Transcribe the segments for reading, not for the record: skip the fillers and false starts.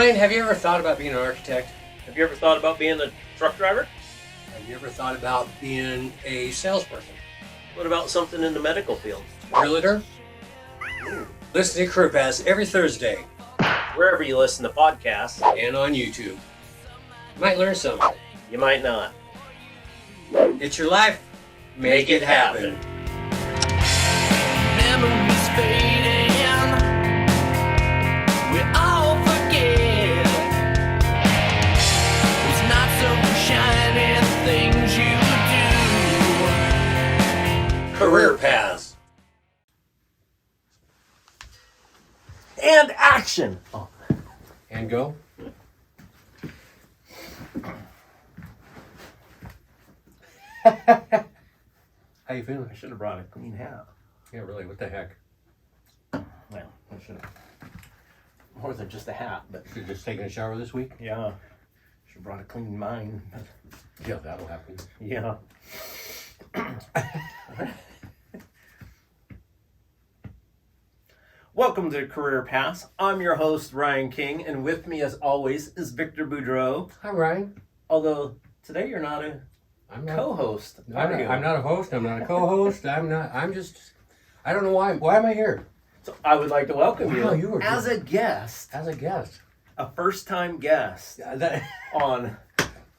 Ryan, have you ever thought about being an architect? Have you ever thought about being a truck driver? Have you ever thought about being a salesperson? What about something in the medical field? Realtor? Listen to Career Paths every Thursday Wherever you listen to podcasts, and on YouTube. You might learn something. you might not. It's your life. Make it happen. Memories fading, we all forget those not so shiny things you do. Career Paths. And action! Oh. And go. How you feeling? I should have brought a clean hat. Yeah, really, what the heck? Well, I should have. More than just a hat, but You're just taking a shower this week? yeah. Should have brought a clean mind. Yeah, that'll happen. Yeah. Welcome to Career Paths. I'm your host, Ryan King, and with me, as always, is Victor Boudreau. Hi, Ryan. Although today you're not a I'm not. co-host. I'm not a host. I'm not a co-host. I'm just. I don't know why. Why am I here? So I would like to welcome Wow, you, you were as good. a guest, As a guest. a first-time guest That, on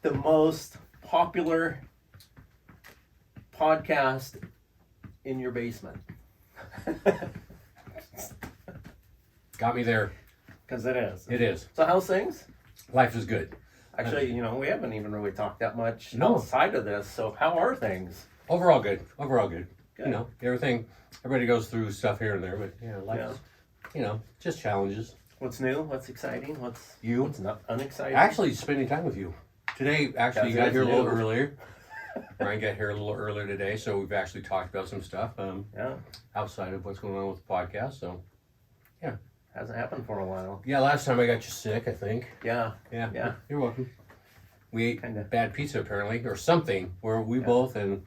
the most popular podcast in your basement. got me there. Because it is. It is. So how's things? Life is good. Actually, we haven't even really talked that much No. outside of this. So how are things? Overall good. Overall good. Good. Everybody goes through stuff here and there, but life is, just challenges. What's new? What's exciting? What's not unexciting? Actually, spending time with you. Today, you got That's here a little new. earlier. Ryan got here a little earlier today, so we've actually talked about some stuff Yeah. outside of what's going on with the podcast. So, Hasn't happened for a while. yeah, last time I got you sick, I think. Yeah. Yeah. Yeah. You're welcome. We ate Kinda. bad pizza apparently, or something, where we Yeah. both and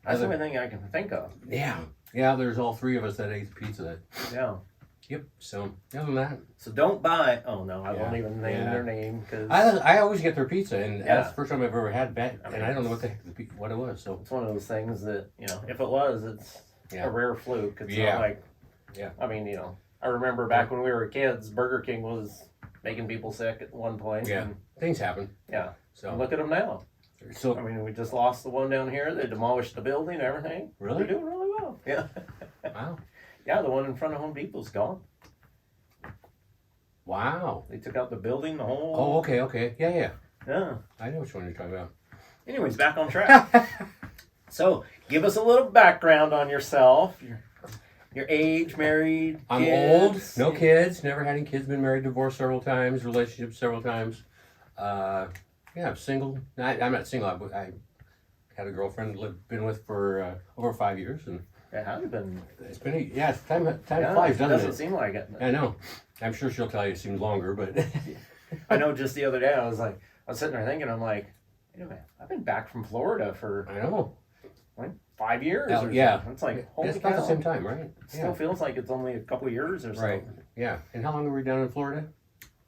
That's the other- only thing I can think of. yeah. There's all three of us that ate the pizza. Yeah. Yep. So other than that, So don't buy. Oh no, I won't Yeah. even name Yeah. their name because I always get their pizza, and Yeah. that's the first time I've ever had bad, I mean, and I don't know what the heck what it was. So it's one of those things that if it was, it's Yeah. a rare fluke. It's Yeah. not like. Yeah. I mean, I remember back when we were kids, Burger King was making people sick at one point. yeah, And, things happen. yeah. So And look at them now. so I mean, we just lost the one down here. They demolished the building and everything. Really? They're doing really well. Yeah. wow, Yeah, the one in front of Home Depot's gone. wow. They took out the building, the whole. Oh, okay, yeah. Yeah. I know which one you're talking about. Anyways, back on track. So, give us a little background on yourself. Your age, married, I'm kids. old, no kids, never had any kids, been married, divorced several times, relationships several times. I'm single. I'm not single. I had a girlfriend been with for over 5 years, and It has been. it's been time Yeah, flies, it doesn't doesn't it? seem like it. I know. I'm sure she'll tell you it seems longer, but I know just the other day I was sitting there thinking, I'm like, wait a minute, I've been back from Florida for I know. like 5 years Oh, or yeah. something. It's like, holy It's about cow. the same time, right? It still feels like it's only a couple years or so. Right. Yeah. And how long were we down in Florida?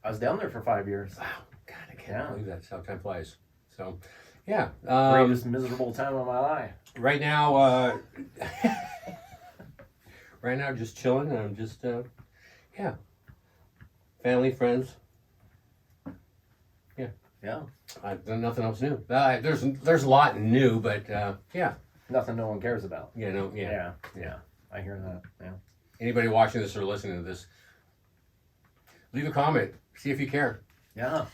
I was down there for 5 years. Wow. God, I can't Yeah. believe that's how time flies. So, yeah. Greatest miserable time of my life. Right now, just chilling. I'm just, family, friends. Yeah. I've done nothing else new. There's a lot new, but yeah. Nothing no one cares about. Yeah. Yeah. I hear that. Yeah. Anybody watching this or listening to this, leave a comment. See if you care. Yeah.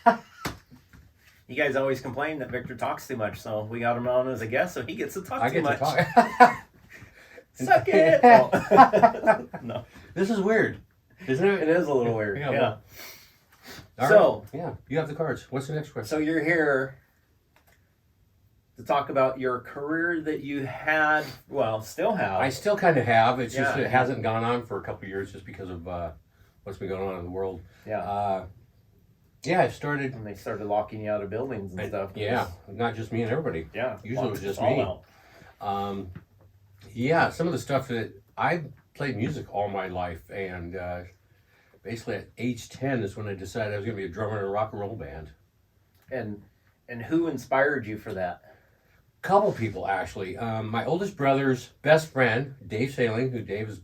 You guys always complain that Victor talks too much, so we got him on as a guest, so he gets to talk I too get much. to talk. Suck it! Oh. No. This is weird, isn't it? It is a little weird. Yeah, Yeah. well, All So- right. Yeah, you have the cards. What's the next question? So you're here to talk about your career that you had, still have. I still kind of have. It's just Yeah. it hasn't gone on for a couple of years just because of what's been going on in the world. Yeah. I started. And they started locking you out of buildings and stuff. Yeah, not just me and everybody. Yeah. Usually it was locked just us all me. out. Some of the stuff that I played music all my life, and basically at age 10 is when I decided I was going to be a drummer in a rock and roll band. And who inspired you for that? Couple people actually. My oldest brother's best friend, Dave Sailing, who Dave has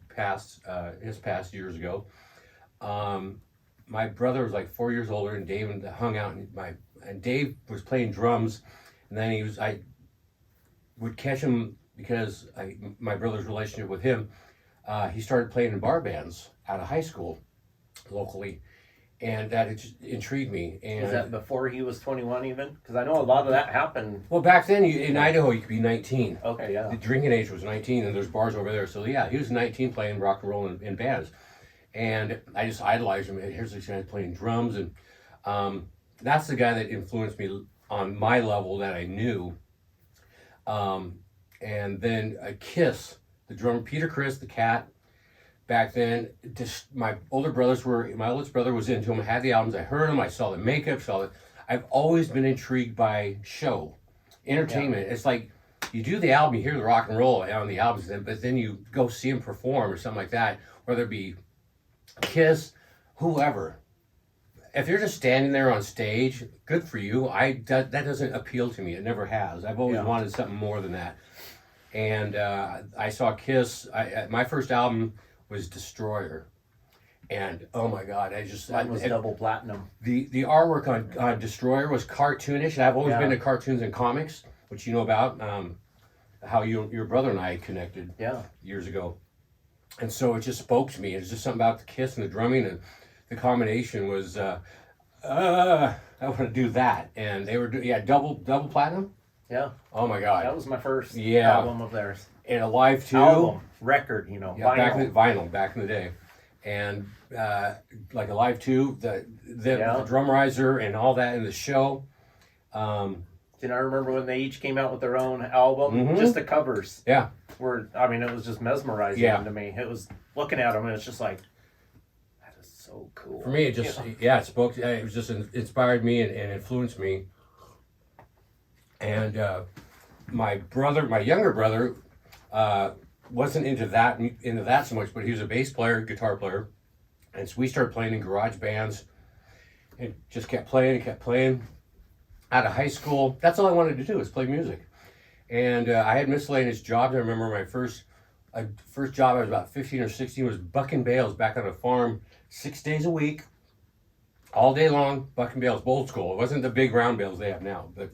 passed years ago. My brother was like 4 years older, and Dave hung out. And Dave was playing drums, and then I would catch him because my brother's relationship with him. He started playing in bar bands out of high school, locally, and that intrigued me. And Was that before he was 21 even? Because I know a lot of that happened. well, back then in Idaho you could be 19. Okay, yeah. The drinking age was 19, and there's bars over there. So yeah, he was 19 playing rock and roll in bands, and I just idolized him. Here's this guy playing drums, and that's the guy that influenced me on my level that I knew. And then Kiss, the drummer Peter Criss, the Cat. Back then, my oldest brother was into him. I had the albums. I heard them. I saw the makeup. I've always been intrigued by show, entertainment. Yeah. It's like you do the album, you hear the rock and roll on the albums, but then you go see them perform or something like that, whether it be Kiss, whoever. If you're just standing there on stage, good for you. That doesn't appeal to me. It never has. I've always wanted something more than that. And I saw Kiss. My first album was Destroyer, and oh my God, Mine was double platinum. The artwork on Destroyer was cartoonish, and I've always been to cartoons and comics, which you know about, how your brother and I connected years ago, and so it just spoke to me. It's just something about the Kiss and the drumming, and the combination was I want to do that, and they were double platinum. Yeah. Oh my God. That was my first album of theirs. And a live too. Album, record, vinyl. Back in the day. And like a live too, the drum riser and all that in the show. Did I remember when they each came out with their own album? Just the covers. Yeah. It was just mesmerizing to me. It was looking at them and it's just like, that is so cool. For me, it just, it spoke, it was just inspired me and influenced me. And my younger brother, wasn't into that so much, but he was a bass player, guitar player, and so we started playing in garage bands, and just kept playing. Out of high school, that's all I wanted to do was play music, and I had miscellaneous jobs. I remember my first job. I was about 15 or 16. Was bucking bales back on a farm, 6 days a week, all day long, bucking bales, old school. It wasn't the big round bales they have now, but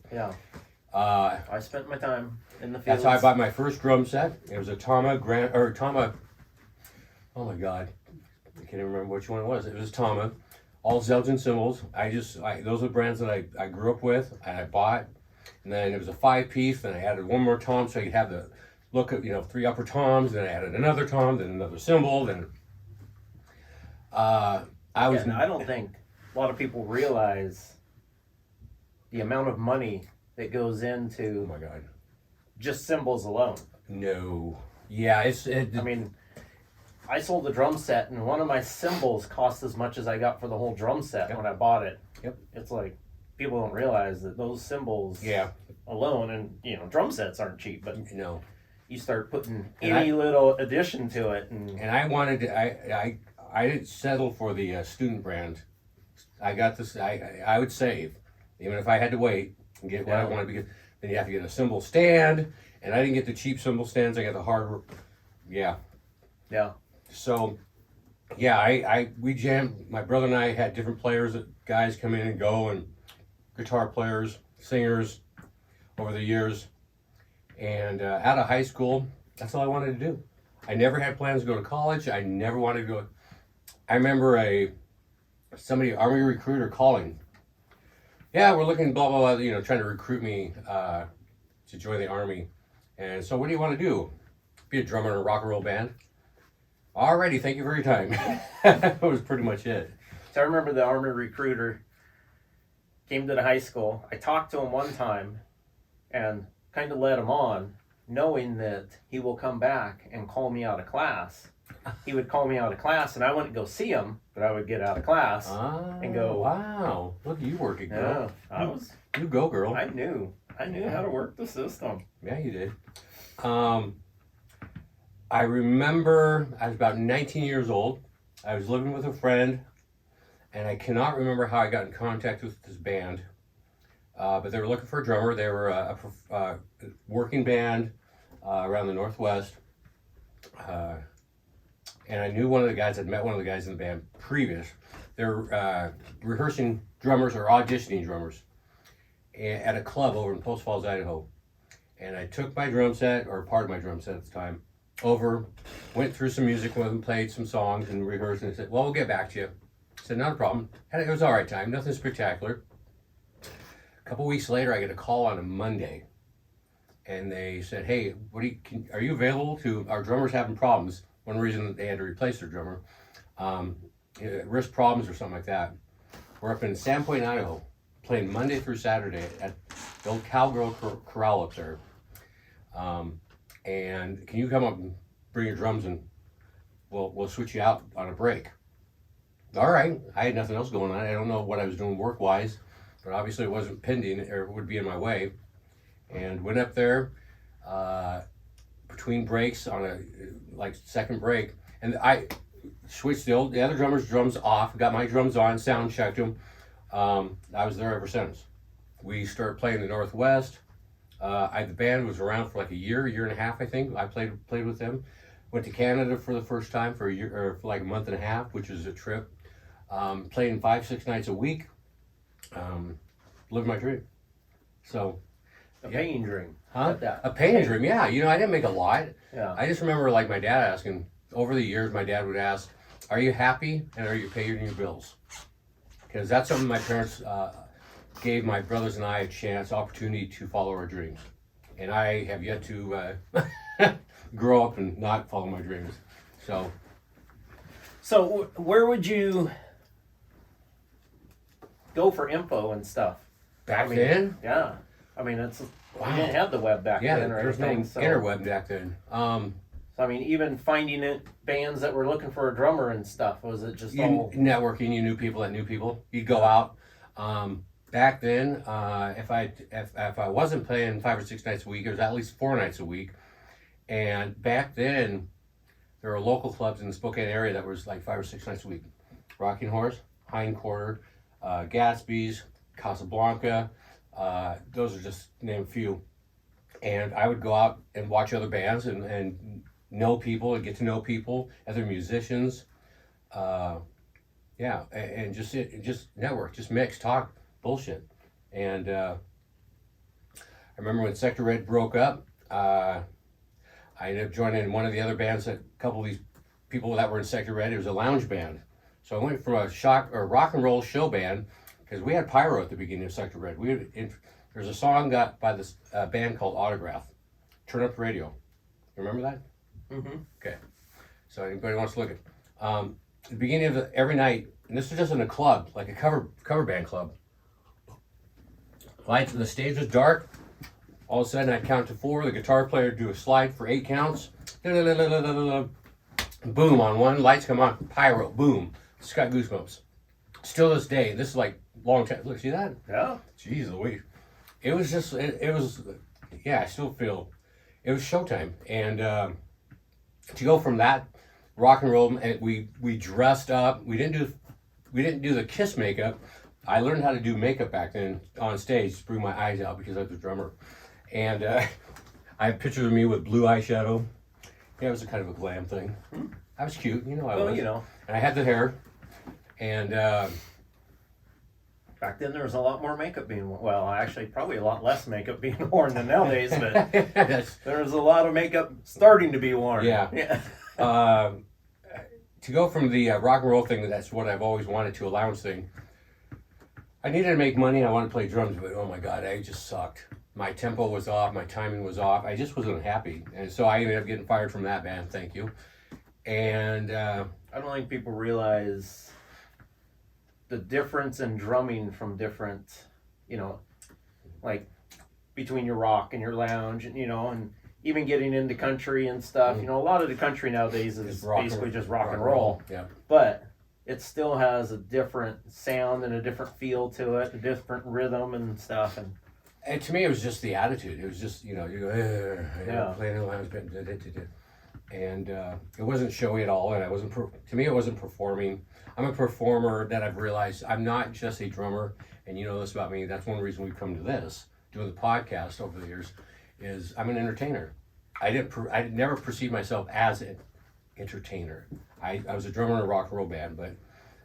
I spent my time in the fields. That's how I bought my first drum set. It was a Tama. Oh my God, I can't even remember which one it was. It was Tama, all Zelgin cymbals. Those are brands that I grew up with and I bought. And then it was a 5-piece. Then I added one more tom so you have the look at 3 upper toms. Then I added another tom, then another cymbal. Then I don't think a lot of people realize the amount of money that goes into just cymbals alone. No. Yeah, I sold the drum set and one of my cymbals cost as much as I got for the whole drum set when I bought it. Yep. It's like people don't realize that those cymbals alone, and drum sets aren't cheap, but you start putting little addition to it, and I wanted to, I didn't settle for the student brand. I got this. I would save, even if I had to wait and get what I wanted, because then you have to get a cymbal stand, and I didn't get the cheap cymbal stands. I got the hard. Yeah. So, we jammed. My brother and I had different players, guys come in and go, and guitar players, singers, over the years. And out of high school, that's all I wanted to do. I never had plans to go to college. I never wanted to go. I remember Army recruiter calling. Yeah, we're looking, blah, blah, blah, trying to recruit me to join the Army. And so what do you want to do? Be a drummer in a rock and roll band? Alrighty, thank you for your time. That was pretty much it. So I remember the Army recruiter came to the high school. I talked to him one time and kind of led him on, knowing that he will come back and call me out of class. He would call me out of class, and I wouldn't go see him, but I would get out of class and go. Wow, look at you working, girl. Yeah, you go, girl. I knew how to work the system. Yeah, you did. I remember I was about 19 years old. I was living with a friend and I cannot remember how I got in contact with this band, but they were looking for a drummer. They were a working band around the Northwest, and I knew one of the guys. I'd met one of the guys in the band previous. They're rehearsing drummers or auditioning drummers at a club over in Post Falls, Idaho. And I took my drum set, or part of my drum set at the time, over, went through some music with them, played some songs and rehearsed, and said, well, we'll get back to you. I said, not a problem. And it was all right time, nothing spectacular. A couple weeks later, I get a call on a Monday. And they said, hey, are you available to, our drummer's having problems. One reason they had to replace their drummer. Wrist problems or something like that. We're up in Sandpoint, Idaho, playing Monday through Saturday at the old Cowgirl Corral up there. And can you come up and bring your drums and we'll switch you out on a break. All right, I had nothing else going on. I don't know what I was doing work-wise, but obviously it wasn't pending or it would be in my way. And went up there between breaks on a second break, and I switched the other drummer's drums off, got my drums on, sound checked them. I was there ever since. We started playing the Northwest. The band was around for like a year and a half, I think. I played with them. Went to Canada for the first time for a year, or for like a month and a half, which was a trip. Playing 5-6 nights a week. Lived my dream. So. A paying dream. Huh? A paying dream, yeah. I didn't make a lot. Yeah. I just remember like my dad asking, over the years, my dad would ask, are you happy and are you paying your bills? Because that's something my parents gave my brothers and I a opportunity to follow our dreams. And I have yet to grow up and not follow my dreams. So where would you go for info and stuff? Back then? Yeah. I mean, we didn't have the web back Yeah, then or there was no anything. interweb back then. So, I mean, even finding bands that were looking for a drummer and stuff, was it just all... Networking, you knew people that knew people. You'd go out. Back then, if I wasn't playing 5 or 6 nights a week, it was at least 4 nights a week. And back then, there were local clubs in the Spokane area that was like 5 or 6 nights a week. Rocking Horse, Hind Quarter, Gatsby's, Casablanca. Those are just to name a few. And I would go out and watch other bands and know people and get to know people, other musicians. And just network, just mix, talk, bullshit. And I remember when Sector Red broke up, I ended up joining one of the other bands that a couple of these people that were in Sector Red. It was a lounge band. So I went from a rock and roll show band, because we had pyro at the beginning of Sector Red. There's a song got by this band called Autograph, Turn Up the Radio. Remember that? Mm-hmm. Okay. So anybody wants to look at the beginning of every night, and this was just in a club, like a cover band club. Lights, the stage was dark. All of a sudden, I'd count to 4. The guitar player would do a slide for 8 counts. Boom on one. Lights come on. Pyro. Boom. It's got goosebumps. Still this day. This is like long time. Look, see that? Yeah. Jeez Louise. It was just. It was. Yeah, I still feel. It was showtime, and to go from that rock and roll, and we dressed up. We didn't do the Kiss makeup. I learned how to do makeup back then on stage to bring my eyes out because I was a drummer. And I have pictures of me with blue eyeshadow. Yeah, it was a kind of a glam thing. I was cute, I was. And I had the hair. And back then there was a lot more makeup being worn. Well, actually, probably a lot less makeup being worn than nowadays, but there was a lot of makeup starting to be worn. Yeah. To go from the rock and roll thing, that's what I've always wanted, to a lounge thing. I needed to make money. I wanted to play drums, but oh my God, I just sucked. My tempo was off. My timing was off. I just wasn't happy. And so I ended up getting fired from that band. Thank you. And I don't think people realize the difference in drumming from different, like between your rock and your lounge, and even getting into country and stuff. A lot of the country nowadays is basically just rock and roll. Yeah. But it still has a different sound and a different feel to it, a different rhythm and stuff. And to me, it was just the attitude. It was just, you go, playing in the lounge band. and it wasn't showy at all. And I wasn't. To me, it wasn't performing. I'm a performer that I've realized I'm not just a drummer. And you know this about me. That's one reason we've come to this, doing the podcast over the years, is I'm an entertainer. I never perceived myself as an entertainer. I was a drummer in a rock and roll band, but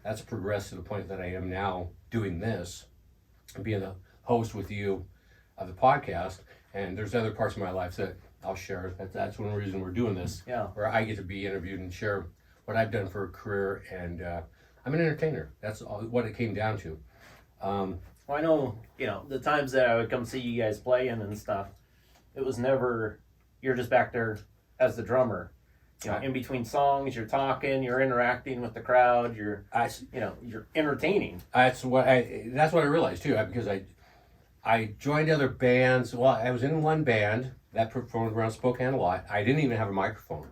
that's progressed to the point that I am now doing this, and being the host with you of the podcast. And there's other parts of my life that I'll share. That's one reason we're doing this. Yeah. Where I get to be interviewed and share what I've done for a career, and I'm an entertainer. That's all, what it came down to. Well, I know, the times that I would come see you guys playing and stuff, it was never, you're just back there as the drummer. In between songs, you're talking, you're interacting with the crowd, you're entertaining. That's what I realized too, because I joined other bands. Well, I was in one band that performed around Spokane a lot. I didn't even have a microphone.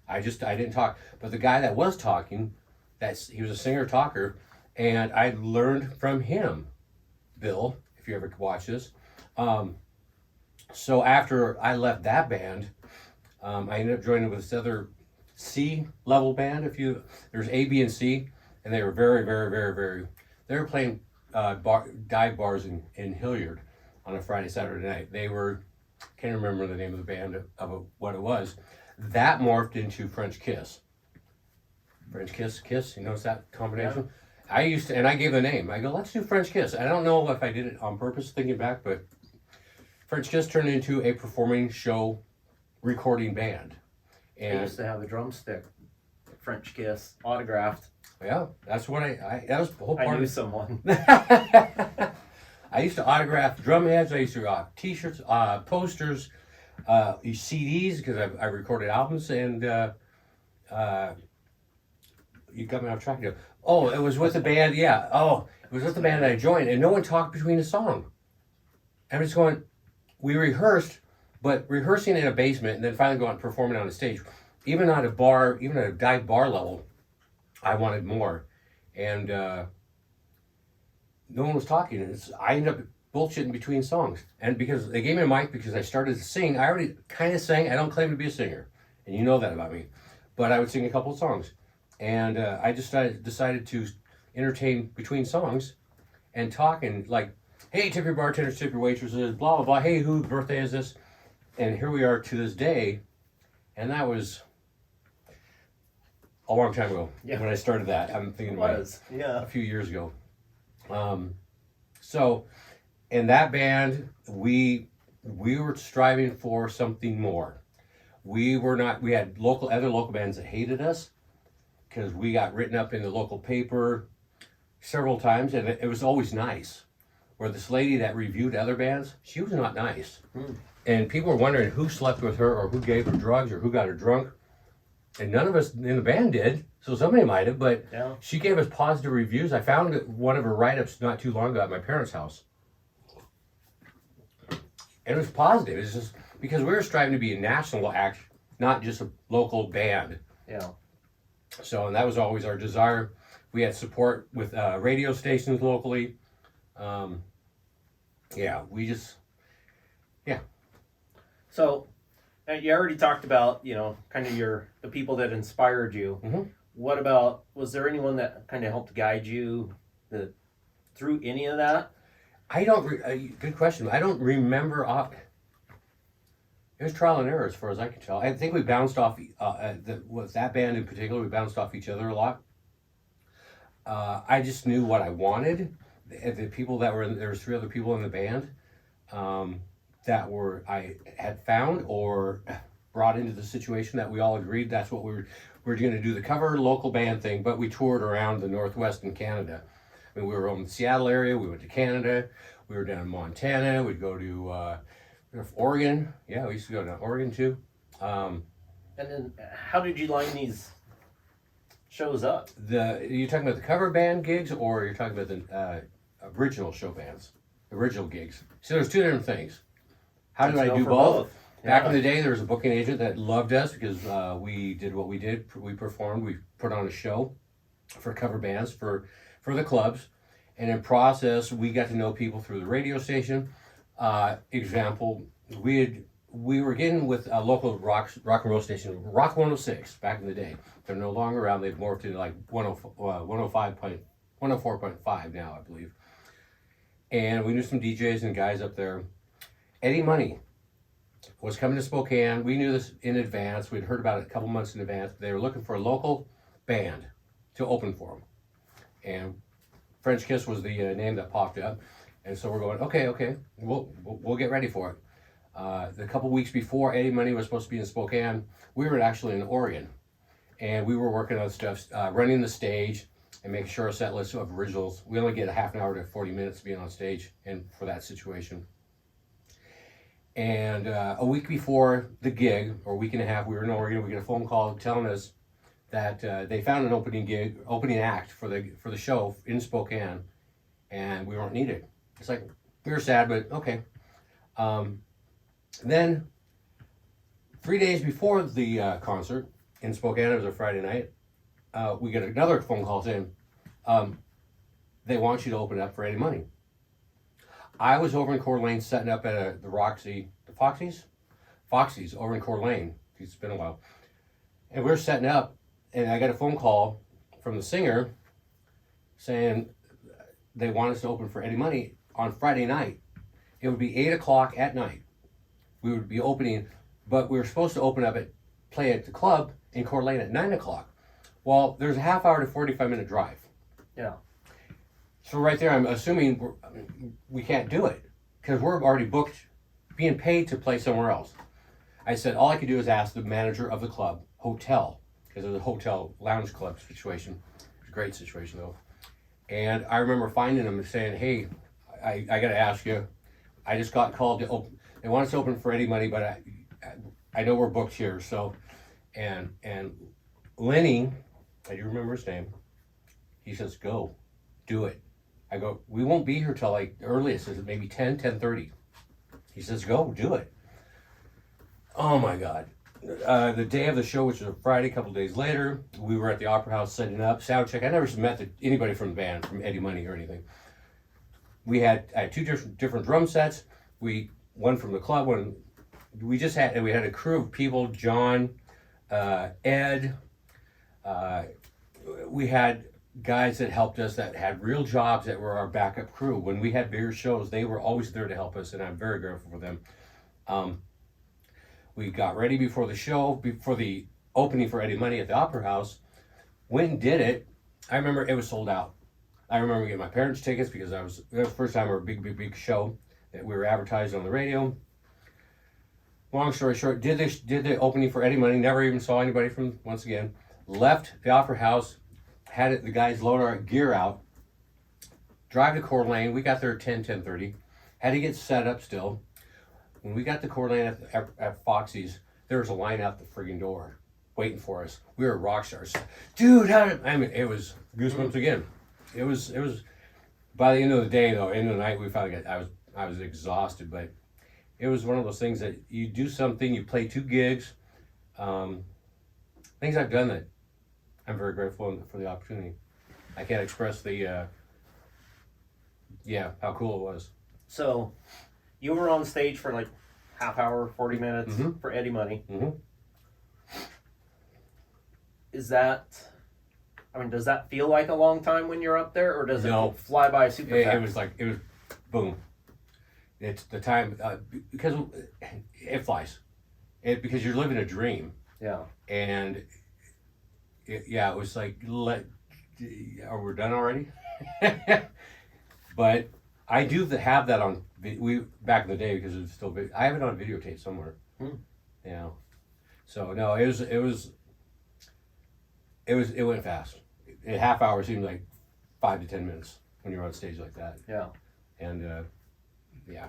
I didn't talk. But the guy that was talking, he was a singer-talker, and I learned from him, Bill, if you ever watch this. So after I left that band, I ended up joining with this other C-level band. There's A, B, and C, and they were very, very, very, very. They were playing dive bars in Hilliard on a Friday, Saturday night. They were, can't remember the name of the band of what it was. That morphed into French Kiss. French Kiss. You notice that combination? Yeah. And I gave the name. I go, let's do French Kiss. I don't know if I did it on purpose, thinking back, but French Kiss turned into a performing show recording band. And I used to have a drumstick, French Kiss, autographed. Yeah, that's what that was the whole part. I knew someone. I used to autograph drum heads. I used to t-shirts, posters, CDs, because I recorded albums, and you got me off track here. Oh, it was with the band, yeah. Oh, it was with the band that I joined, and no one talked between the song. I was going, we rehearsed, but rehearsing in a basement and then finally going and performing on a stage, even at a bar, even at a dive bar level, I wanted more. And no one was talking. I ended up bullshitting between songs. And because they gave me a mic because I started to sing, I already kind of sang. I don't claim to be a singer, and you know that about me. But I would sing a couple of songs. And I just decided to entertain between songs and talk, and like, hey, tip your bartenders, tip your waitresses, blah, blah, blah. Hey, whose birthday is this? And here we are to this day. And that was a long time ago when I started that. I'm thinking about it a few years ago. So in that band, we were striving for something more. We had other local bands that hated us because we got written up in the local paper several times, and it was always nice. Where this lady that reviewed other bands, she was not nice. And people were wondering who slept with her or who gave her drugs or who got her drunk. And none of us in the band did, so somebody might have, but she gave us positive reviews. I found one of her write-ups not too long ago at my parents' house. And it was positive. It's just because we were striving to be a national act, not just a local band. Yeah. So, and that was always our desire. We had support with radio stations locally. So, you already talked about, kind of the people that inspired you. Mm-hmm. What about, was there anyone that kind of helped guide you through any of that? Good question. I don't remember. It was trial and error as far as I can tell. I think we bounced off, with that band in particular, we bounced off each other a lot. I just knew what I wanted. The people that were there was 3 other people in the band that I had found or brought into the situation that we all agreed that's what we're going to do, the cover local band thing, but we toured around the Northwest in Canada. I mean, we were in the Seattle area, we went to Canada, we were down in Montana, we'd go to Oregon. Yeah, we used to go to Oregon too. And then how did you line these shows up? You're talking about the cover band gigs, or you're talking about the original show bands, original gigs? So there's 2 different things. How did I do both? Back in the day, there was a booking agent that loved us because we did what we did. We performed. We put on a show for cover bands for the clubs, and in process, we got to know people through the radio station. Example, we had we were getting with a local rock and roll station, Rock 106, back in the day. They're no longer around. They've morphed into like 104.5 now, I believe. And we knew some DJs and guys up there. Eddie Money was coming to Spokane. We knew this in advance. We'd heard about it a couple months in advance. They were looking for a local band to open for them. And French Kiss was the name that popped up. And so we're going, okay, we'll get ready for it. The couple weeks before Eddie Money was supposed to be in Spokane, we were actually in Oregon. And we were working on stuff, running the stage and making sure a set list of originals. We only get a half an hour to 40 minutes being on stage and for that situation. And a week before the gig, or a week and a half, we were in Oregon. We get a phone call telling us that they found an opening act for the show in Spokane, and we weren't needed. It's like, we were sad, but okay. Then 3 days before the concert in Spokane, it was a Friday night, we get another phone call saying, they want you to open up for Eddie Money. I was over in Coeur d'Alene setting up at the Foxy's over in Coeur d'Alene. It's been a while. And we were setting up, and I got a phone call from the singer saying they want us to open for Eddie Money on Friday night. It would be 8 o'clock at night. We would be opening, but we were supposed to play at the club in Coeur d'Alene at 9 o'clock. Well, there's a half hour to 45-minute drive. Yeah. So right there, I'm assuming we can't do it because we're already booked, being paid to play somewhere else. I said all I could do is ask the manager of the club, hotel, because it was a hotel lounge club situation. It's a great situation though. And I remember finding them and saying, hey, I got to ask you, I just got called to open. They want us to open for Eddie Money, but I know we're booked here. So, and Lenny, I do remember his name. He says, go, do it. I go, we won't be here till like earliest is maybe 10:30. He says, go, do it. Oh my God. The day of the show, which was a Friday, a couple days later, we were at the Opera House setting up, sound check. I never met anybody from the band, from Eddie Money or anything. I had two different drum sets. One from the club, we had a crew of people, John, Ed, we had guys that helped us that had real jobs that were our backup crew. When we had bigger shows, they were always there to help us, and I'm very grateful for them. We got ready before the show, before the opening for Eddie Money at the Opera House. Went and did it. I remember it was sold out. I remember getting my parents' tickets because that was the first time of a big show that we were advertised on the radio. Long story short, did the opening for Eddie Money, never even saw anybody from, once again, left the Opera House, had the guys load our gear out, drive to Coeur d'Alene. We got there at 10:30, had to get set up still. When we got to Coeur d'Alene at Foxy's, there was a line out the friggin' door waiting for us. We were rock stars. Dude, it was goosebumps again. It was, by the end of the day though, end of the night, we finally I was exhausted, but it was one of those things that you do something, you play 2 gigs, things I've done that I'm very grateful for the opportunity. I can't express how cool it was. So, you were on stage for like half hour, 40 minutes for Eddie Money. Mm-hmm. Does that feel like a long time when you're up there, or does it fly by super fast? It was boom. It's the time, because it flies. Because you're living a dream. Yeah. And it was like, are we done already? But I do have that on, back in the day, because it's still, I have it on videotape somewhere. Yeah. So no, it went fast. A half hour seemed like 5 to 10 minutes when you're on stage like that. Yeah. And it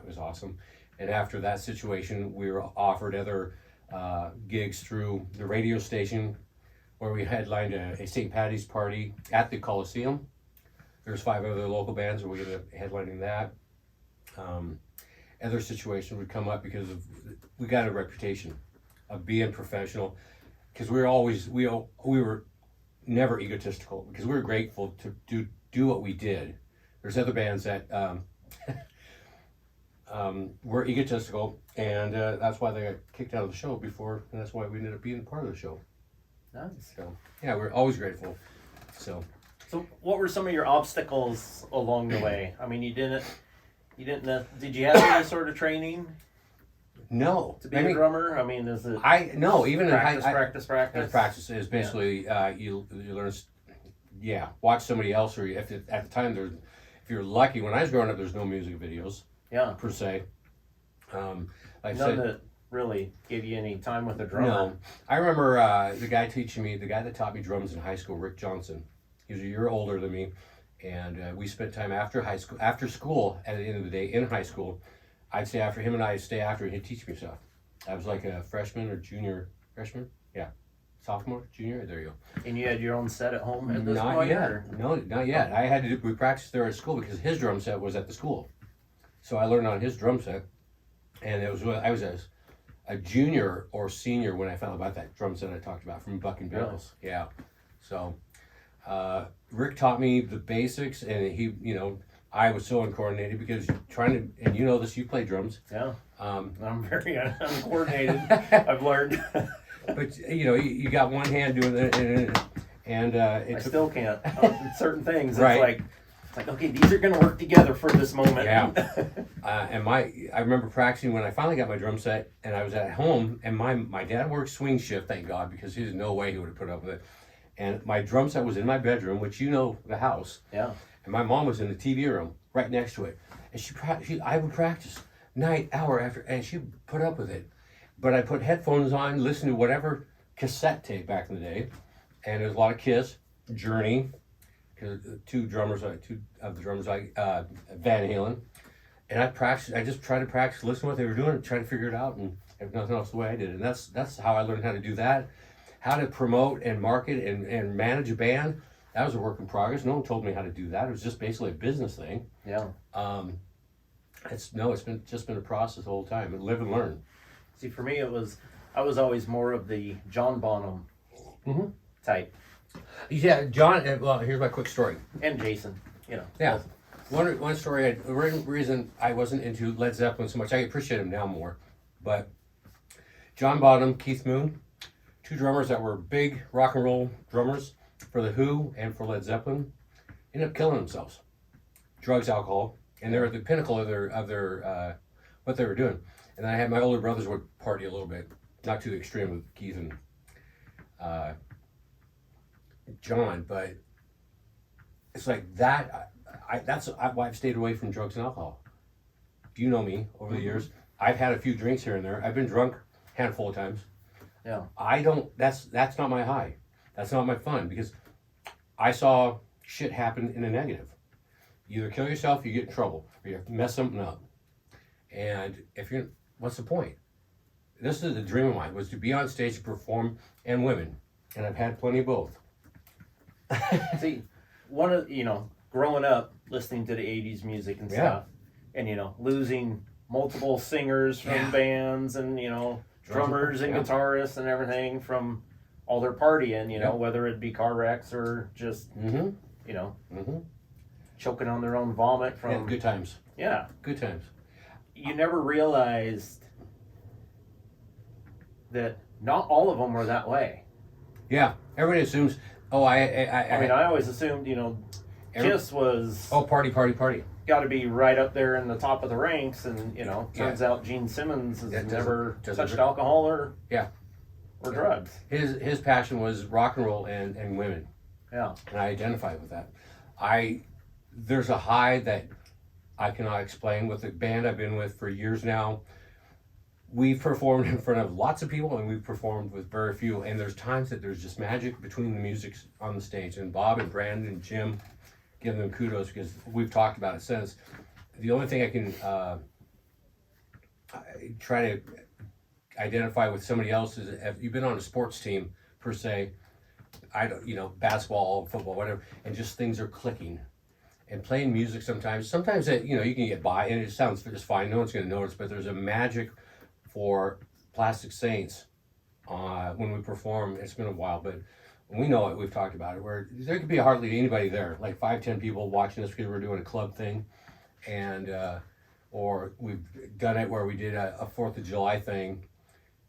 was awesome. And after that situation, we were offered other gigs through the radio station, where we headlined a St. Patty's party at the Coliseum. There's 5 other local bands, and we ended up headlining that. Other situations would come up because we got a reputation of being professional, because we were never egotistical, because we were grateful to do what we did. There's other bands that we're egotistical, and that's why they got kicked out of the show before, and that's why we ended up being part of the show. Nice. So yeah, we're always grateful. So what were some of your obstacles along the way? I mean, did you have any sort of training no, to be a drummer? I mean, is it even practice, in practice? practice is basically you learn, watch somebody else, or if at the time if you're lucky. When I was growing up, there's no music videos per se. Like I None said, that really gave you any time with a drummer. no. I remember the guy that taught me drums in high school, Rick Johnson. He was a year older than me, and we spent time after school. At the end of the day, in high school, I'd stay after him, and I'd stay after, and he'd teach me stuff. I was like a freshman or freshman, sophomore, junior. There you go. And you had your own set at home at this Not point? yet. Or? No, not yet. We practiced there at school because his drum set was at the school. So I learned on his drum set, and I was a junior or senior when I found out about that drum set I talked about from Buck and Bill's. Really? Yeah. So Rick taught me the basics, and he, I was so uncoordinated because and you know this, you play drums. Yeah. I'm very uncoordinated. I've learned. But you got one hand doing it, and I still can't on certain things. Right. It's like, okay, these are going to work together for this moment. Yeah. And I remember practicing when I finally got my drum set, and I was at home, and my dad worked swing shift, thank God, because there's no way he would have put up with it. And my drum set was in my bedroom, which the house. Yeah. And my mom was in the TV room right next to it, and I would practice night, hour after, and she would put up with it. But I put headphones on, listen to whatever cassette tape back in the day, and there was a lot of Kiss, Journey, because two of the drummers like Van Halen, and I just tried to practice, listen to what they were doing, and try to figure it out, and if nothing else, the way I did it. And that's how I learned how to do that, how to promote and market and manage a band. That was a work in progress. No one told me how to do that. It was just basically a business thing. Yeah. It's been a process the whole time, and live and learn. See, for me, I was always more of the John Bonham type. Yeah, John. Well, here's my quick story. And Jason, Yeah. One story. One reason I wasn't into Led Zeppelin so much, I appreciate him now more, but John Bonham, Keith Moon, two drummers that were big rock and roll drummers for the Who and for Led Zeppelin, ended up killing themselves. Drugs, alcohol, and they were at the pinnacle of their what they were doing. And then I had my older brothers would party a little bit, not to the extreme with Keith and John, but it's like that. That's why I've stayed away from drugs and alcohol. You know me over the years. I've had a few drinks here and there. I've been drunk a handful of times. Yeah. I don't. That's not my high. That's not my fun, because I saw shit happen in a negative. You either kill yourself, you get in trouble, or you mess something up. And what's the point? This is the dream of mine, was to be on stage and perform, and women, and I've had plenty of both. See, growing up listening to the 80s music and stuff, and losing multiple singers from bands, and drummers and guitarists and everything from all their partying, whether it be car wrecks or just choking on their own vomit from good times. Yeah. Good times. You never realized that not all of them were that way. Yeah, everybody assumes. Oh, I always assumed, Kiss was party. got to be right up there in the top of the ranks, and turns out Gene Simmons has never touched alcohol or drugs. His passion was rock and roll and women. Yeah, and I identify with that. There's a high that I cannot explain with the band I've been with for years now. We've performed in front of lots of people, and we've performed with very few. And there's times that there's just magic between the music on the stage. And Bob and Brandon and Jim, give them kudos, because we've talked about it since. The only thing I can try to identify with somebody else is, if you've been on a sports team per se, basketball, football, whatever, and just things are clicking. And playing music sometimes that, you can get by, and it sounds just fine. No one's going to notice, but there's a magic for Plastic Saints when we perform. It's been a while, but we know it. We've talked about it, where there could be hardly anybody there, like 5-10 people watching us because we're doing a club thing. And or we've done it where we did a 4th of July thing,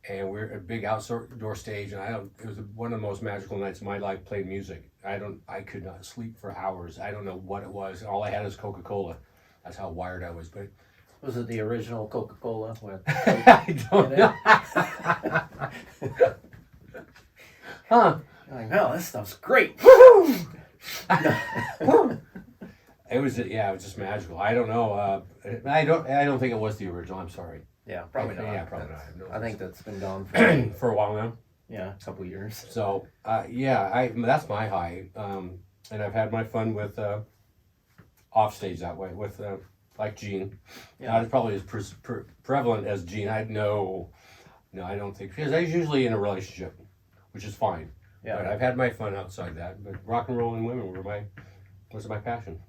and we're at a big outdoor stage, and it was one of the most magical nights of my life playing music. I could not sleep for hours. I don't know what it was. All I had was Coca-Cola. That's how wired I was. But Was it the original Coca-Cola with I don't know. Huh. like, no, this stuff's great. It was just magical. I don't know. I don't think it was the original. I'm sorry. Yeah, probably not. Yeah, probably not. I have no I think idea. that's been gone for For a while now. a couple years. So that's my high. And I've had my fun with off stage that way with like Gene. Yeah. Not as probably as prevalent as Gene. No, I don't think, because I was usually in a relationship, which is fine. Yeah. But I've had my fun outside that. But rock and roll and women was my passion.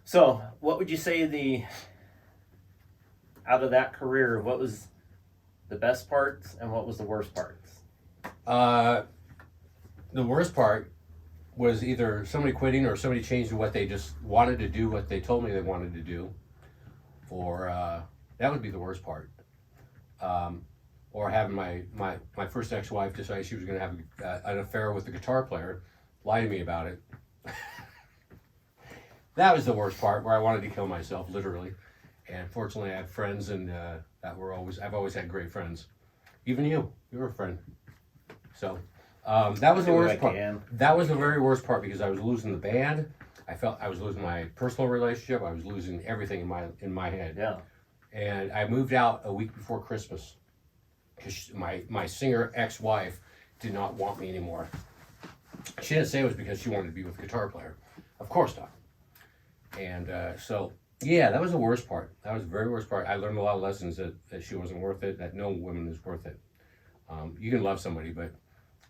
So, what would you say out of that career, what was the best parts and what was the worst parts? The worst part was either somebody quitting or somebody changing what they just wanted to do, what they told me they wanted to do, or that would be the worst part. Or having my first ex-wife decide she was going to have an affair with the guitar player, lie to me about it. That was the worst part, where I wanted to kill myself, literally. And fortunately, I had friends, and I've always had great friends. Even you were a friend. So that was the worst part. That was the very worst part, because I was losing the band. I felt I was losing my personal relationship. I was losing everything in my head. Yeah. And I moved out a week before Christmas, because my singer ex-wife did not want me anymore. She didn't say it was because she wanted to be with a guitar player. Of course not. And that was the worst part. That was the very worst part. I learned a lot of lessons that she wasn't worth it, that no woman is worth it. You can love somebody, but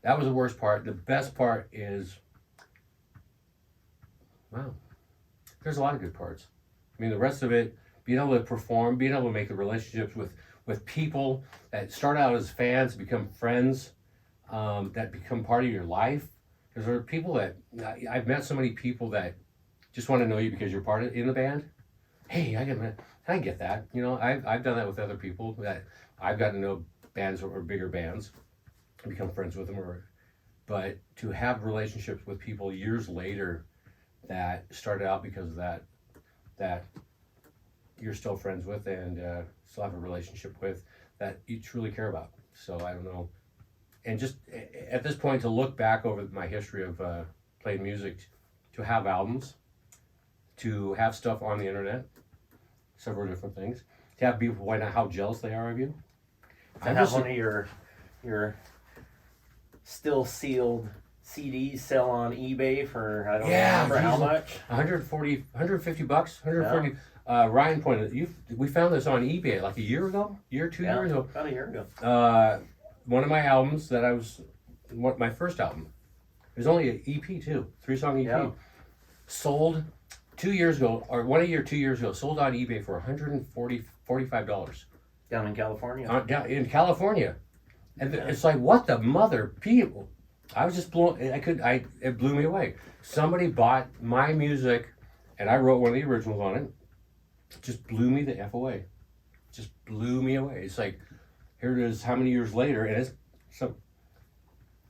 that was the worst part. The best part is, wow, there's a lot of good parts. I mean, the rest of it, being able to perform, being able to make the relationships with people that start out as fans, become friends, that become part of your life. Because there are people that, I've met so many people that just want to know you because you're in the band. Hey, I get that. You know, I've done that with other people, that I've gotten to know bands or bigger bands, and become friends with them. But to have relationships with people years later that started out because of that you're still friends with, and still have a relationship with, that you truly care about. So I don't know. And just at this point, to look back over my history of playing music, to have albums, to have stuff on the internet, several different things, to have people point out how jealous they are of you. I have one of your still sealed CDs sell on eBay for, I don't remember how much. 150 bucks, 140. Yeah. Ryan pointed, we found this on eBay like a year ago, 2 years ago. About a year ago. One of my albums my first album, it was only an EP too, 3-song EP. Yeah. Sold 2 years ago, or 1 year, 2 years ago, sold on eBay for $145. Down in California. Down in California. And it's like, what the mother people? I was just blown, it blew me away. Somebody bought my music, and I wrote one of the originals on it. It just blew me the F away. Just blew me away. It's like, here it is, how many years later, and it's some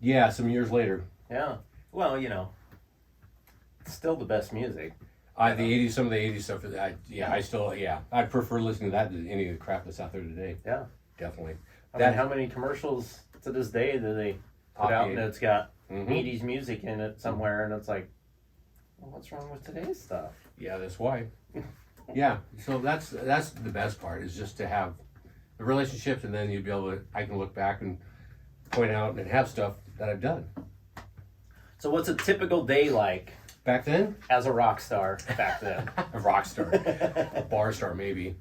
years later. Yeah. Well, it's still the best music. The 80s, some of the 80s stuff, I'd prefer listening to that than any of the crap that's out there today. Yeah. Definitely. I mean, how many commercials to this day do they put out, and it's got 80s music in it somewhere, and it's like, well, what's wrong with today's stuff? Yeah, that's why. Yeah, so that's the best part, is just to have the relationships, and then I can look back and point out and have stuff that I've done. So what's a typical day like? Back then? As a rock star back then. A rock star. A bar star, maybe.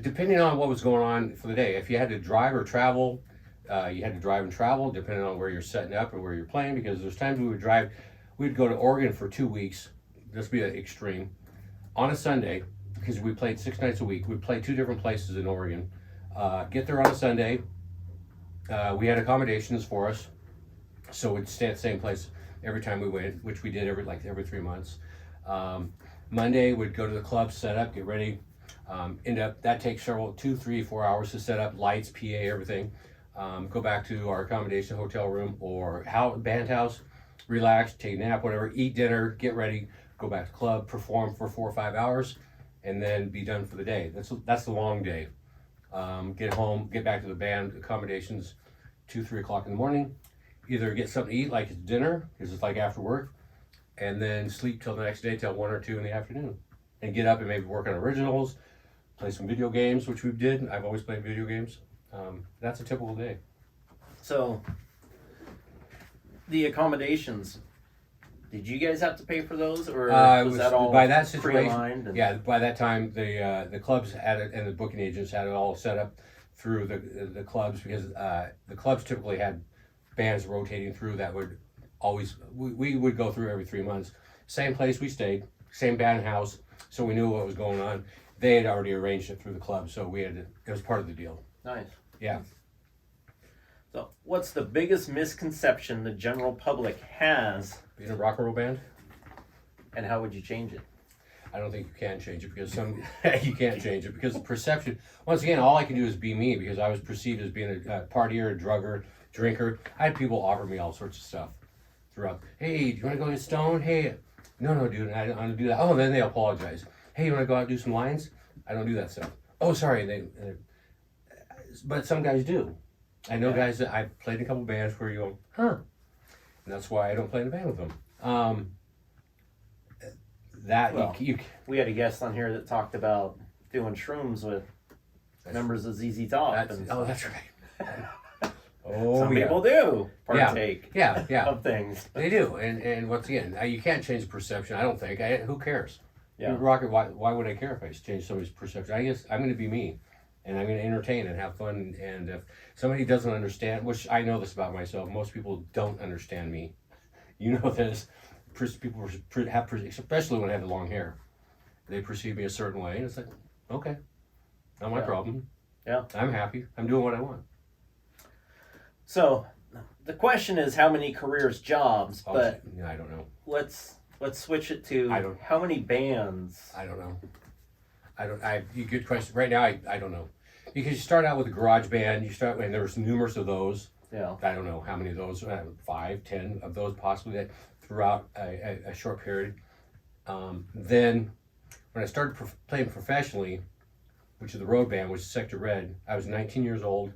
Depending on what was going on for the day. If you had to drive or travel, you had to drive and travel, depending on where you're setting up and where you're playing, because there's times we'd go to Oregon for 2 weeks. This would be an extreme. On a Sunday, because we played 6 nights a week. We'd play 2 different places in Oregon. Get there on a Sunday. We had accommodations for us, so we'd stay at the same place every time we went, which we did every 3 months. Monday would go to the club, set up, get ready. That takes 2, 3, 4 hours to set up, lights, PA, everything. Go back to our accommodation hotel room or band house, relax, take a nap, whatever, eat dinner, get ready, go back to club, perform for 4 or 5 hours, and then be done for the day. That's the long day. Get home, get back to the band accommodations, 2, 3 o'clock in the morning. Either get something to eat like it's dinner, because it's like after work, and then sleep till the next day till 1 or 2 in the afternoon, and get up and maybe work on originals, play some video games, which we did. I've always played video games. That's a typical day. So, the accommodations, did you guys have to pay for those, or was that all by that situation? pre-aligned? Yeah, by that time the clubs had it, and the booking agents had it all set up through the clubs, because the clubs typically had bands rotating through that would always, we would go through every 3 months. Same place we stayed, same band house, so we knew what was going on. They had already arranged it through the club, so it was part of the deal. Nice. Yeah. So, what's the biggest misconception the general public has, Being a rock and roll band, and how would you change it? I don't think you can change it, because you can't change it because the perception. Once again, all I can do is be me, because I was perceived as being a partier, a drugger, drinker. I had people offer me all sorts of stuff throughout. Hey, do you want to go get stoned? Hey, no, dude, I don't do that. Oh, then they apologize. Hey, you want to go out and do some lines? I don't do that stuff. Oh, sorry. But some guys do. I know guys that I've played in a couple bands where you go, huh? And that's why I don't play in a band with them. We had a guest on here that talked about doing shrooms with members of ZZ Top. That's right. Some people do partake of things. They do, and once again, you can't change the perception. I don't think. Who cares? Yeah. Rocket. Why would I care if I change somebody's perception? I guess I'm going to be me, and I'm going to entertain and have fun. And if somebody doesn't understand, which I know this about myself, most people don't understand me. You know this. People have, especially when I have the long hair, they perceive me a certain way, and it's like, okay, not my problem. Yeah. I'm happy. I'm doing what I want. So, the question is how many careers, jobs, but I don't know. Let's switch it to how many bands. I don't know. Good question. Right now, I don't know. Because you start out with a garage band, and there's numerous of those. Yeah. I don't know how many of those, 5, 10 of those possibly that throughout a short period. Then when I started playing professionally, which is the road band, which is Sector Red, I was 19 years old,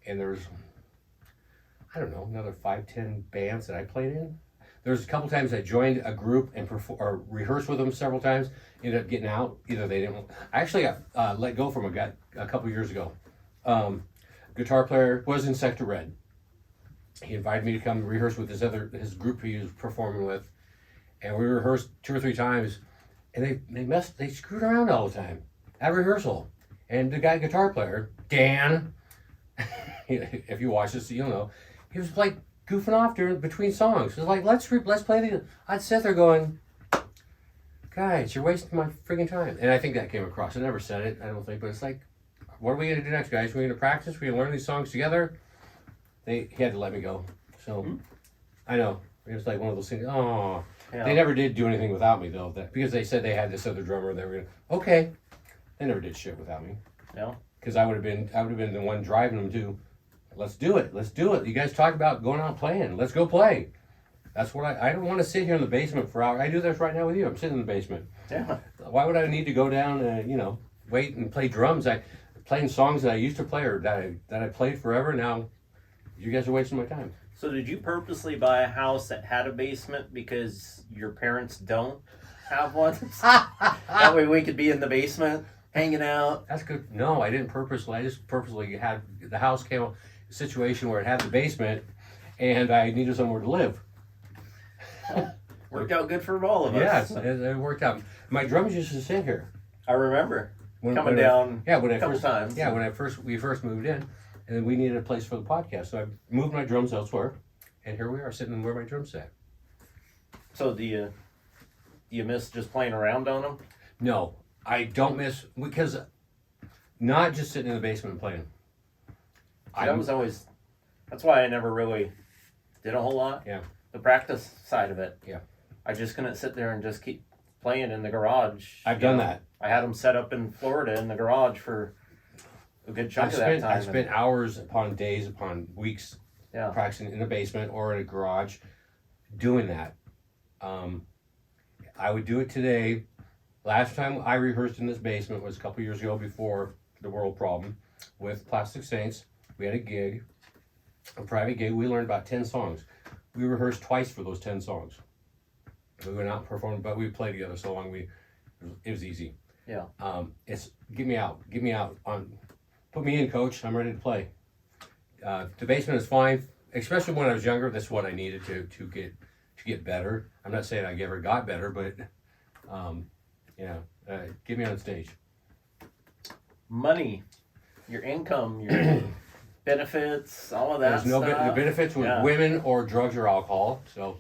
and there was, I don't know, another 5, 10 bands that I played in. There was a couple times I joined a group and rehearsed with them several times, ended up getting out. Either they didn't. I actually got let go from a guy a couple years ago. Guitar player was in Sector Red. He invited me to come rehearse with his group he was performing with, and we rehearsed 2 or 3 times, and they screwed around all the time at rehearsal. And the guitar player, Dan, if you watch this, you'll know, he was like goofing off between songs. It was like, let's play I'd sit there going, guys, you're wasting my freaking time. And I think that came across. I never said it, I don't think, but it's like, what are we gonna do next, guys? We're gonna practice. We're gonna learn these songs together. He had to let me go. So I know it was like one of those things. Oh, They never did do anything without me though. Because they said they had this other drummer. They were gonna, okay. They never did shit without me. Yeah. Because I would have been the one driving them to, let's do it. You guys talk about going out playing. Let's go play. That's what I don't want to sit here in the basement for hours. I do this right now with you. I'm sitting in the basement. Yeah. Why would I need to go down and wait and play drums? Playing songs that I used to play or that I played forever. Now, you guys are wasting my time. So did you purposely buy a house that had a basement because your parents don't have one? That way we could be in the basement hanging out. That's good. No, I didn't purposely. I just purposely had the house came a situation where it had the basement, and I needed somewhere to live. Worked out good for all of us. Yes, it worked out. My drums used to sit here. I remember coming down a couple times. Yeah, when we first moved in, and then we needed a place for the podcast, so I moved my drums elsewhere, and here we are sitting where my drums at. So do you miss just playing around on them? No, I don't miss, because not just sitting in the basement and playing. That's why I never really did a whole lot. Yeah. The practice side of it. Yeah. I just couldn't sit there and just keep playing in the garage. I've you done know. that. I had them set up in Florida in the garage for a good chunk of that time. I spent hours upon days upon weeks Yeah. practicing in a basement or in a garage doing that. I would do it today. Last time I rehearsed in this basement was a couple years ago before the world problem with Plastic Saints. We had a gig, a private gig. We learned about 10 songs. We rehearsed twice for those 10 songs. We went out and performed, but we played together so long. It was easy. Yeah. It's get me out on, put me in, coach. I'm ready to play. The basement is fine, especially when I was younger. That's what I needed to get better. I'm not saying I ever got better, but get me on stage. Money, your income, your benefits, all of that There's no stuff. the benefits with Yeah. women or drugs or alcohol. So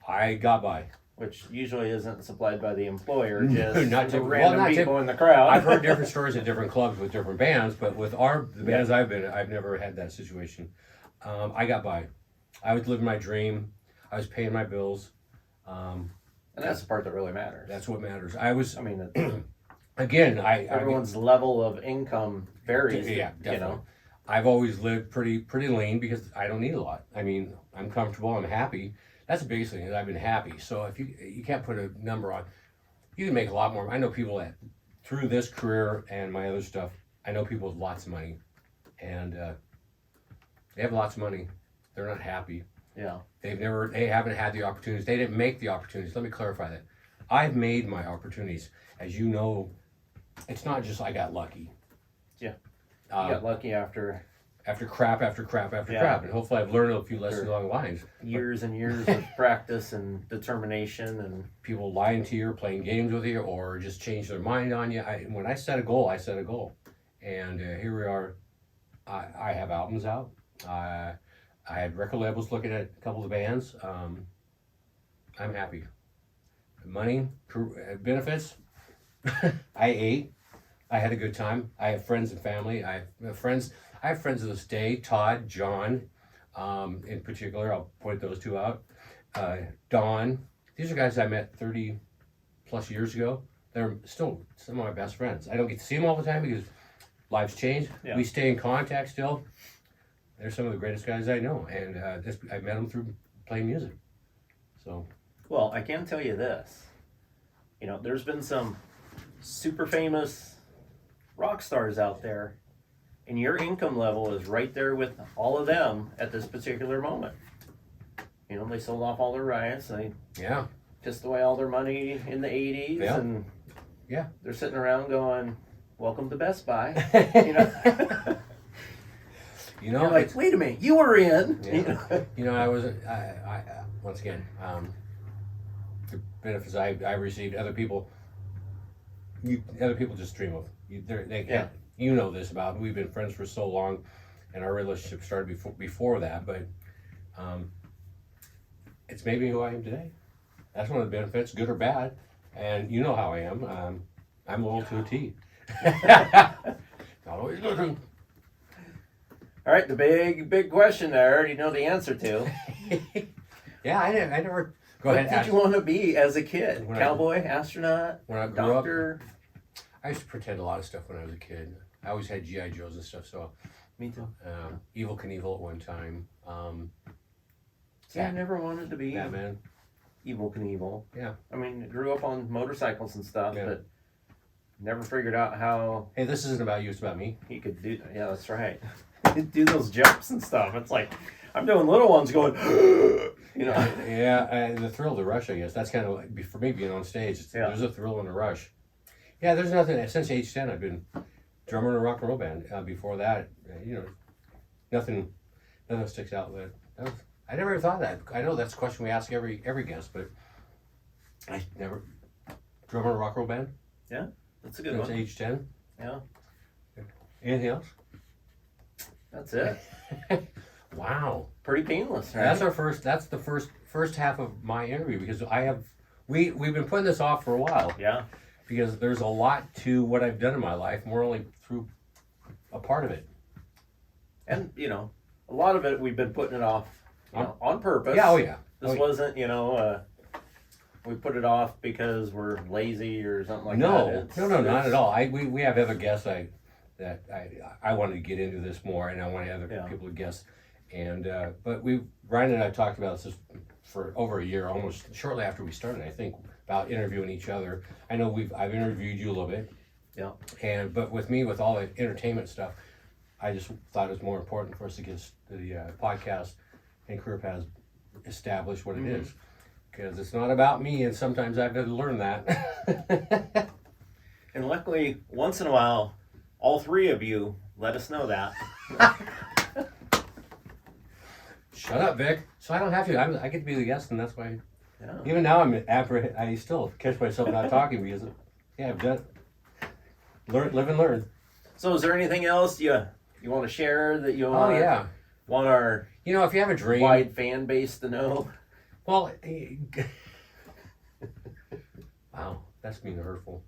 I got by. Which usually isn't supplied by the employer, just Not the typical. random Well, not people in the crowd. I've heard different stories at different clubs with different bands, but with the bands I've been in, I've never had that situation. I got by. I was living my dream. I was paying my bills. And that's the part that really matters. That's what matters. I was, I mean, again, everyone's level of income varies. Yeah, You definitely. know, I've always lived pretty lean because I don't need a lot. I mean, I'm comfortable. I'm happy. That's the biggest thing is I've been happy. So if you can't put a number on, you can make a lot more. I know people that through this career and my other stuff, I know people with lots of money, and they have lots of money. They're not happy. yeah, They haven't had the opportunities. They didn't make the opportunities. Let me clarify that. I've made my opportunities. As you know, it's not just I got lucky. Yeah. you got lucky after After crap, after crap, after Yeah. crap. And hopefully I've learned a few lessons Sure. along the lines. years and years of practice and determination, and People lying to you or playing games with you or just change their mind on you. When I set a goal, I set a goal. And here we are. I have albums out. I had record labels looking at a couple of bands. I'm happy. Money, benefits. I ate. I had a good time. I have friends and family. I have friends to this day. Todd, John, in particular. I'll point those two out. Don. These are guys I met 30 plus years ago. They're still some of my best friends. I don't get to see them all the time because lives change. Yeah. We stay in contact still. They're some of the greatest guys I know, and I met them through playing music. So, well, I can tell you this. You know, there's been some super famous rock stars out there, and your income level is right there with all of them at this particular moment. You know, they sold off all their rights, they yeah. pissed away all their money in the 80s, Yeah. and Yeah. they're sitting around going, welcome to Best Buy. You know, You know, you're like, wait a minute, you were in. Yeah. You know? You know, I once again, the benefits I received, other people just dream of. They can't. Yeah. You know this about. We've been friends for so long, and our relationship started before that. But it's made me who I am today. That's one of the benefits, good or bad. And you know how I am. I'm loyal to a T. Not always good. All right, the big question there, I already know the answer to. Yeah, I never. Go What ahead. did ask. you want to be as a kid? When I- Cowboy, astronaut, When I grew up, doctor? I used to pretend a lot of stuff when I was a kid. I always had GI Joes and stuff. So, Me too. Evil Knievel at one time. See, I never wanted to be Batman. Evil Knievel. Yeah. I mean, grew up on motorcycles and stuff, Yeah. but never figured out how Hey, this isn't about you. It's about me. he could do. Yeah, that's right. Do those jumps and stuff. It's like I'm doing little ones going. You know. Yeah, the thrill, the rush. I guess that's kind of like, for me being on stage. Yeah. There's a thrill and a rush. Yeah, there's nothing since age 10. I've been drummer in a rock and roll band. Before that, nothing sticks out. I never even thought of that. I know that's a question we ask every guest, but I never drummer in a rock and roll band That's a good since one. age 10. Yeah, Anything else? that's it. Wow. Pretty painless, right? That's the first half of my interview because we've been putting this off for a while Yeah. because there's a lot to what I've done in my life. We're only through a part of it. And a lot of it we've been putting it off on purpose. Yeah, oh yeah. This wasn't, we put it off because we're lazy or something like No, that. no, not at all. We have other guests that I wanted to get into this more, and I want other people to guess. And but Ryan and I talked about this for over a year, almost shortly after we started, I think, about interviewing each other. I know I've interviewed you a little bit. Yeah. But with me, with all the entertainment stuff, I just thought it was more important for us to get the podcast and Career Paths established what it is. Because it's not about me, and sometimes I've had to learn that. And luckily, once in a while, all three of you let us know that. Shut up, Vic. So I don't have to. I get to be the guest, and that's why. Yeah. Even now, I still catch myself not talking because, I've done. Live and learn. So, is there anything else you want to share that you want? Oh yeah. Want our If you have a dream, wide fan base to know? Well, wow, that's being hurtful.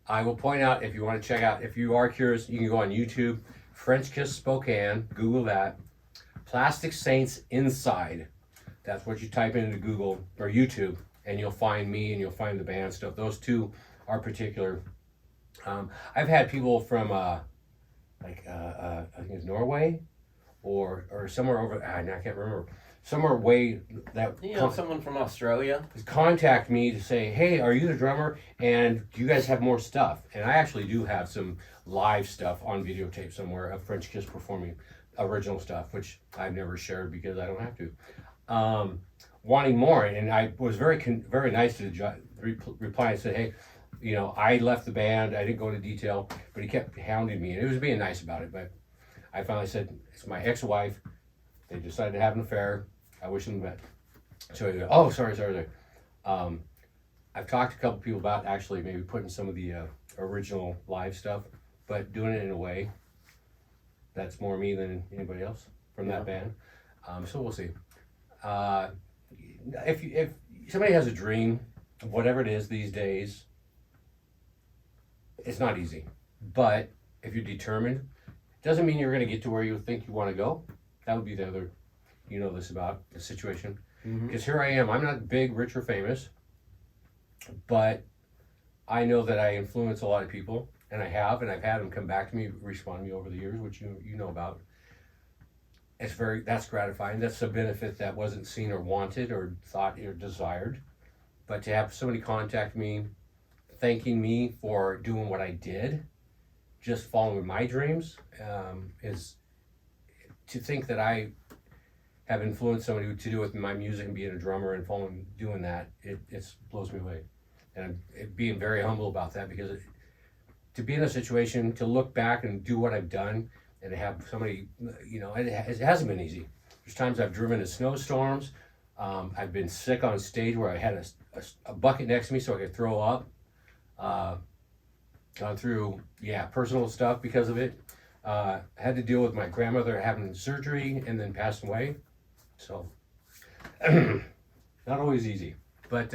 I will point out, if you want to check out, if you are curious, you can go on YouTube, French Kiss Spokane, Google that. Plastic Saints Inside. That's what you type into Google or YouTube, and you'll find me and you'll find the band stuff. Those two are particular. I've had people from, I think it's Norway, or somewhere over, I can't remember, somewhere way that someone from Australia contact me to say, hey, are you the drummer, and do you guys have more stuff? And I actually do have some live stuff on videotape somewhere of French Kiss performing original stuff, which I've never shared because I don't have to. Wanting more, and I was very nice to reply and say, hey, I left the band, I didn't go into detail, but he kept hounding me, and it was being nice about it, but I finally said, it's my ex-wife. They decided to have an affair. I wish them the best. So he goes, oh, sorry. I've talked to a couple people about actually maybe putting some of the original live stuff, but doing it in a way that's more me than anybody else from that band. So we'll see. If somebody has a dream, whatever it is these days, it's not easy. But if you're determined, doesn't mean you're going to get to where you think you want to go. That would be the other, this about the situation. Because here I am. I'm not big, rich, or famous, but I know that I influence a lot of people, and I've had them come back to me, respond to me over the years, which you know about. That's gratifying. That's a benefit that wasn't seen or wanted or thought or desired. But to have somebody contact me, thanking me for doing what I did, just following my dreams, is to think that I have influenced somebody to do with my music and being a drummer and doing that. It blows me away, and I'm being very humble about that, because to be in a situation to look back and do what I've done and to have somebody, it hasn't been easy. There's times I've driven in snowstorms. I've been sick on stage where I had a bucket next to me so I could throw up. Gone through, personal stuff because of it. Had to deal with my grandmother having surgery and then passing away. So, not always easy, but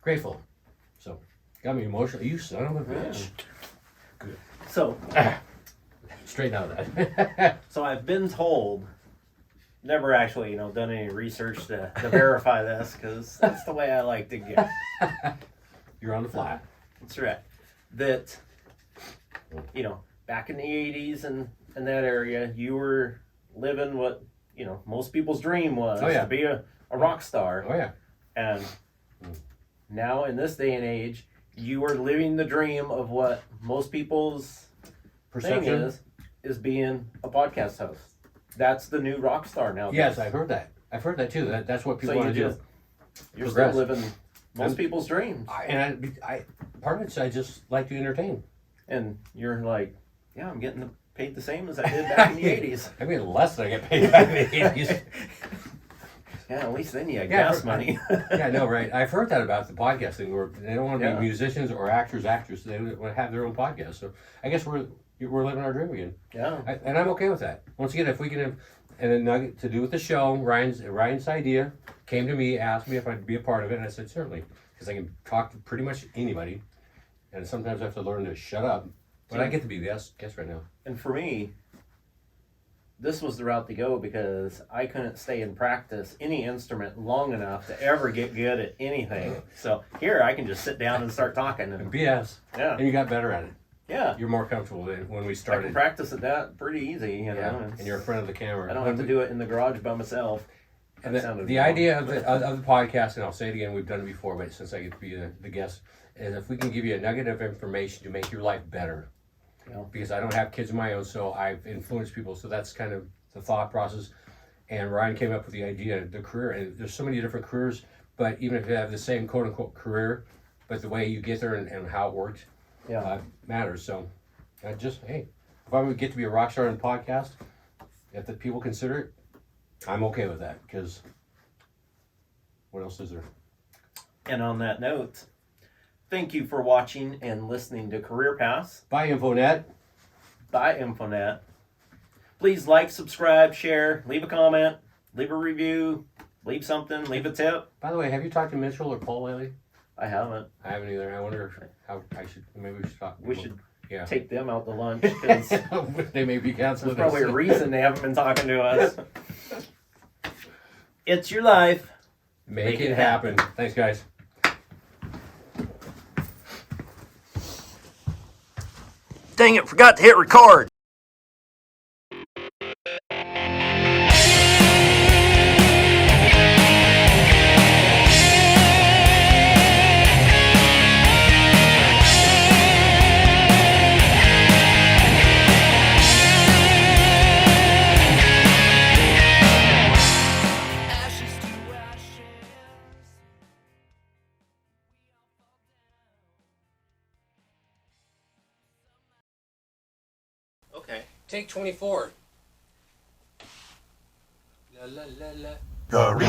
grateful. So, got me emotional. You son of a bitch. Good. So, straighten out that. so I've been told, never actually, done any research to verify this, because that's the way I like to get. You're on the fly. That's right. That, back in the 80s and that area, you were living what, most people's dream was, to be a rock star. Oh, yeah. And now in this day and age, you are living the dream of what most people's Perception thing is being a podcast host. That's the new rock star now. Yes, I've heard that. I've heard that too. That's what people want to do. You're Progress. still living most people's dreams. I part of it's I just like to entertain. And you're like, I'm getting paid the same as I did back in the 80s. I mean, less than I get paid back in the 80s. Yeah, at least then you had gas money. Yeah, I know, right? I've heard that about the podcast thing, where they don't want to be musicians or actors. They want to have their own podcast. So I guess we're living our dream again. Yeah. And I'm okay with that. Once again, if we can have and a nugget to do with the show, Ryan's idea came to me, asked me if I'd be a part of it, and I said certainly, because I can talk to pretty much anybody, and sometimes I have to learn to shut up. But I get to be the guest right now. And for me, this was the route to go because I couldn't stay and practice any instrument long enough to ever get good at anything. So here I can just sit down and start talking. And BS. yeah, And you got better at it. yeah. You're more comfortable than when we I can started. practice at that pretty easy, you know. Yeah. And you're in front of the camera. I don't have to do it in the garage by myself. And That sounded the wrong. idea of the podcast, and I'll say it again, we've done it before, but since I get to be the guest, is if we can give you a nugget of information to make your life better. Yeah. Because I don't have kids of my own, so I've influenced people. So that's kind of the thought process. And Ryan came up with the idea, the career, and there's so many different careers, but even if you have the same quote unquote career, but the way you get there and how it worked matters. So I just, hey, if I would get to be a rock star in the podcast, if the people consider it, I'm okay with that, because what else is there? And on that note, thank you for watching and listening to Career Paths Bye, InfoNet. by Infonet. Please like, subscribe, share, leave a comment, leave a review, leave something, leave a tip. By the way, have you talked to Mitchell or Paul lately? I haven't. I haven't either. I wonder how I should, maybe we should talk. We should Yeah. take them out to lunch because They may be canceling there's probably us. a reason they haven't been talking to us. It's your life. Make it happen. Thanks, guys. Dang it, forgot to hit record. Ashes to ashes. Okay. Take 24. La la la la. Career